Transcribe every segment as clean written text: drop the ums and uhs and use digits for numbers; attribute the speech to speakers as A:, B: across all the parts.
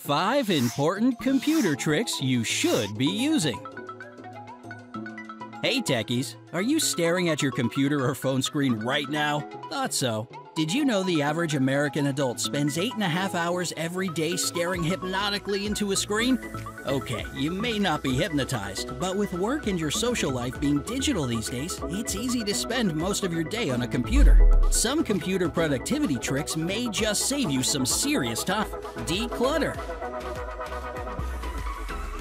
A: 5 important computer tricks you should be using. Hey techies, are you staring at your computer or phone screen right now? Thought so. Did you know the average American adult spends 8.5 hours every day staring hypnotically into a screen? Okay, you may not be hypnotized, but with work and your social life being digital these days, it's easy to spend most of your day on a computer. Some computer productivity tricks may just save you some serious time. Declutter.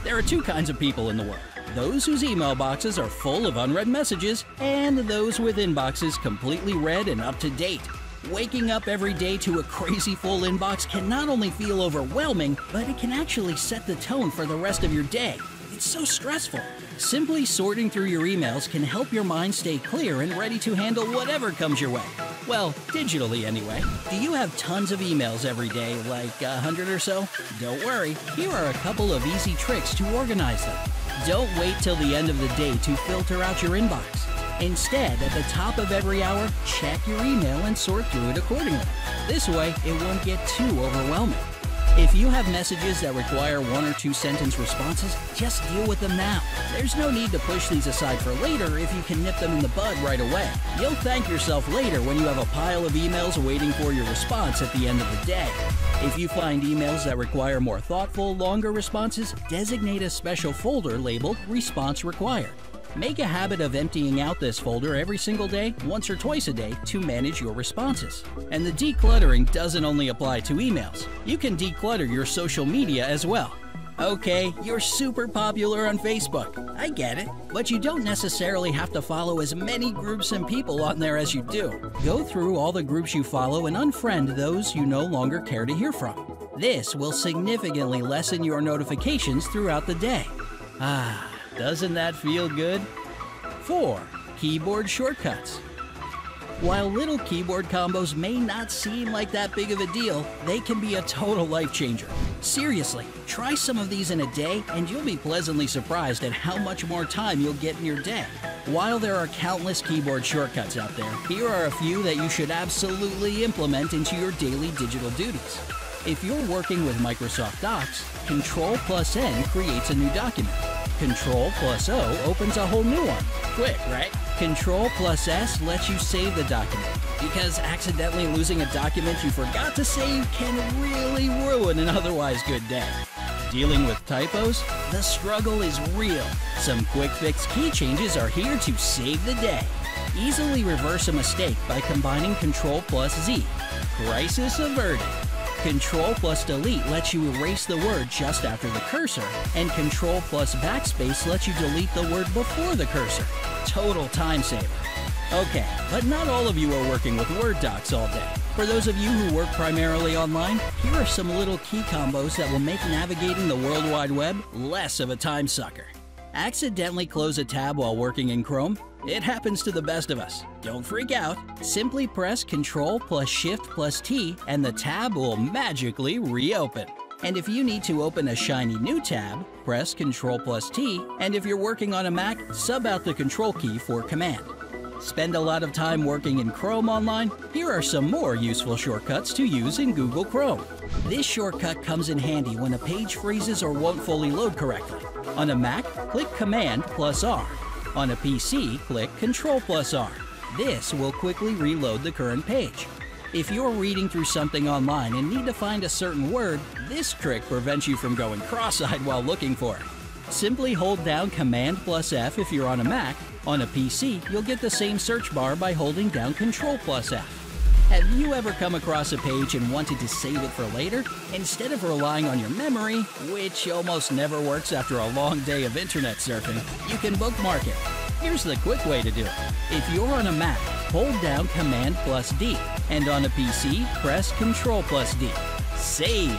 A: There are two kinds of people in the world. Those whose email boxes are full of unread messages, and those with inboxes completely read and up to date. Waking up every day to a crazy full inbox can not only feel overwhelming, but it can actually set the tone for the rest of your day. It's so stressful. Simply sorting through your emails can help your mind stay clear and ready to handle whatever comes your way. Well, digitally anyway. Do you have tons of emails every day, like 100 or so? Don't worry, here are a couple of easy tricks to organize them. Don't wait till the end of the day to filter out your inbox. Instead, at the top of every hour, check your email and sort through it accordingly. This way, it won't get too overwhelming. If you have messages that require 1 or 2 sentence responses, just deal with them now. There's no need to push these aside for later if you can nip them in the bud right away. You'll thank yourself later when you have a pile of emails waiting for your response at the end of the day. If you find emails that require more thoughtful, longer responses, designate a special folder labeled Response Required. Make a habit of emptying out this folder every single day, once or twice a day, to manage your responses. And the decluttering doesn't only apply to emails. You can declutter your social media as well. Okay, you're super popular on Facebook. I get it. But you don't necessarily have to follow as many groups and people on there as you do. Go through all the groups you follow and unfriend those you no longer care to hear from. This will significantly lessen your notifications throughout the day. Doesn't that feel good? 4. Keyboard shortcuts. While little keyboard combos may not seem like that big of a deal, they can be a total life changer. Seriously, try some of these in a day and you'll be pleasantly surprised at how much more time you'll get in your day. While there are countless keyboard shortcuts out there, here are a few that you should absolutely implement into your daily digital duties. If you're working with Microsoft Docs, Ctrl+N creates a new document. Ctrl+O opens a whole new one. Quick, right? Ctrl+S lets you save the document, because accidentally losing a document you forgot to save can really ruin an otherwise good day. Dealing with typos? The struggle is real. Some quick fix key changes are here to save the day. Easily reverse a mistake by combining Ctrl+Z. Crisis averted. Ctrl+Delete lets you erase the word just after the cursor, and Ctrl+Backspace lets you delete the word before the cursor. Total time saver. Okay, but not all of you are working with Word docs all day. For those of you who work primarily online, here are some little key combos that will make navigating the World Wide Web less of a time sucker. Accidentally close a tab while working in Chrome? It happens to the best of us. Don't freak out. Simply press Ctrl+Shift+T and the tab will magically reopen. And if you need to open a shiny new tab, press Ctrl+T, and if you're working on a Mac, sub out the Control key for Command. Spend a lot of time working in Chrome online? Here are some more useful shortcuts to use in Google Chrome. This shortcut comes in handy when a page freezes or won't fully load correctly. On a Mac, click Command+R. On a PC, click Ctrl+R. This will quickly reload the current page. If you're reading through something online and need to find a certain word, this trick prevents you from going cross-eyed while looking for it. Simply hold down Command+F if you're on a Mac. On a PC, you'll get the same search bar by holding down Ctrl+F. Have you ever come across a page and wanted to save it for later? Instead of relying on your memory, which almost never works after a long day of internet surfing, you can bookmark it. Here's the quick way to do it. If you're on a Mac, hold down Command+D, and on a PC, press Ctrl+D. Save!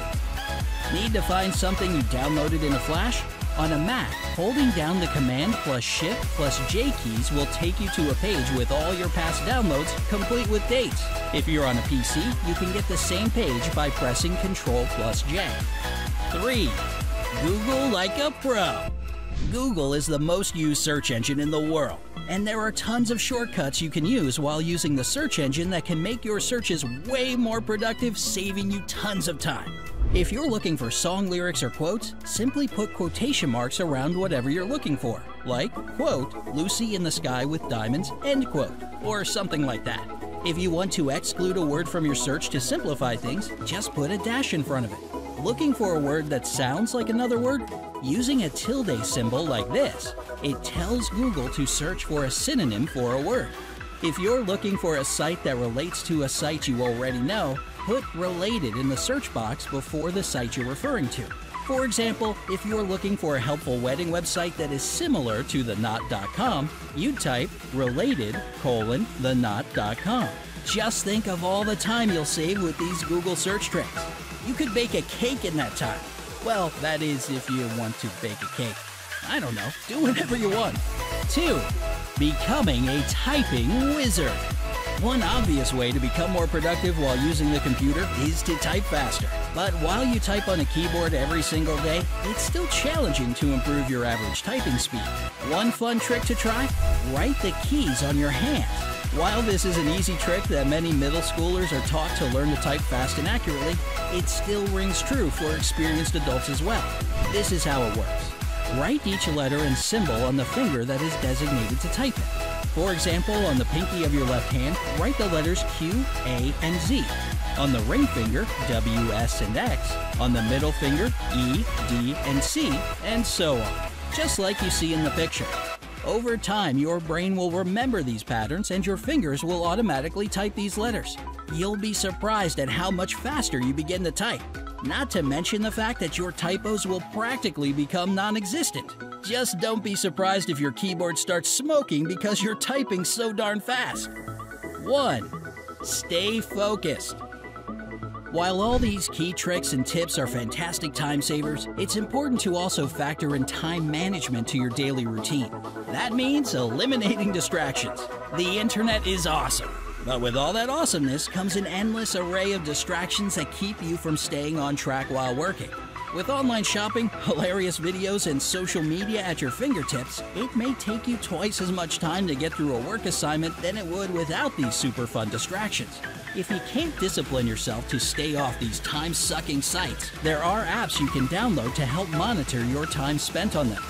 A: Need to find something you downloaded in a flash? On a Mac, holding down the Command+Shift+J keys will take you to a page with all your past downloads, complete with dates. If you're on a PC, you can get the same page by pressing Ctrl+J. 3. Google like a pro. Google is the most used search engine in the world, and there are tons of shortcuts you can use while using the search engine that can make your searches way more productive, saving you tons of time. If you're looking for song lyrics or quotes, simply put quotation marks around whatever you're looking for, like, quote, "Lucy in the sky with diamonds," end quote, or something like that. If you want to exclude a word from your search to simplify things, just put a dash in front of it. Looking for a word that sounds like another word? Using a tilde symbol like this, it tells Google to search for a synonym for a word. If you're looking for a site that relates to a site you already know, put "related" in the search box before the site you're referring to. For example, if you're looking for a helpful wedding website that is similar to theknot.com, you'd type related:"theknot.com. Just think of all the time you'll save with these Google search tricks. You could bake a cake in that time. Well, that is if you want to bake a cake. I don't know, do whatever you want. 2. Becoming a typing wizard. One obvious way to become more productive while using the computer is to type faster. But while you type on a keyboard every single day, it's still challenging to improve your average typing speed. One fun trick to try? Write the keys on your hands. While this is an easy trick that many middle schoolers are taught to learn to type fast and accurately, it still rings true for experienced adults as well. This is how it works. Write each letter and symbol on the finger that is designated to type it. For example, on the pinky of your left hand, write the letters Q, A, and Z. On the ring finger, W, S, and X. On the middle finger, E, D, and C, and so on. Just like you see in the picture. Over time, your brain will remember these patterns and your fingers will automatically type these letters. You'll be surprised at how much faster you begin to type. Not to mention the fact that your typos will practically become non-existent. Just don't be surprised if your keyboard starts smoking because you're typing so darn fast. 1. Stay focused. While all these key tricks and tips are fantastic time savers, it's important to also factor in time management to your daily routine. That means eliminating distractions. The internet is awesome, but with all that awesomeness comes an endless array of distractions that keep you from staying on track while working. With online shopping, hilarious videos, and social media at your fingertips, it may take you twice as much time to get through a work assignment than it would without these super fun distractions. If you can't discipline yourself to stay off these time-sucking sites, there are apps you can download to help monitor your time spent on them.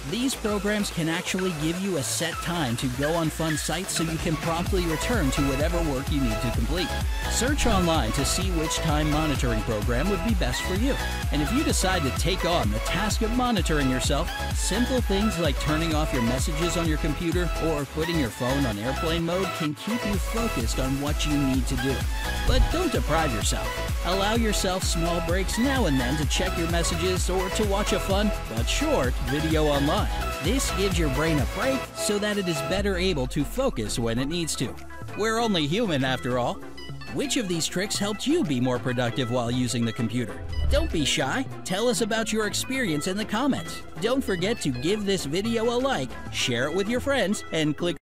A: These programs can actually give you a set time to go on fun sites so you can promptly return to whatever work you need to complete. Search online to see which time monitoring program would be best for you. And if you decide to take on the task of monitoring yourself, simple things like turning off your messages on your computer or putting your phone on airplane mode can keep you focused on what you need to do. But don't deprive yourself. Allow yourself small breaks now and then to check your messages or to watch a fun, but short, video online. This gives your brain a break so that it is better able to focus when it needs to. We're only human after all. Which of these tricks helped you be more productive while using the computer? Don't be shy. Tell us about your experience in the comments. Don't forget to give this video a like, share it with your friends, and click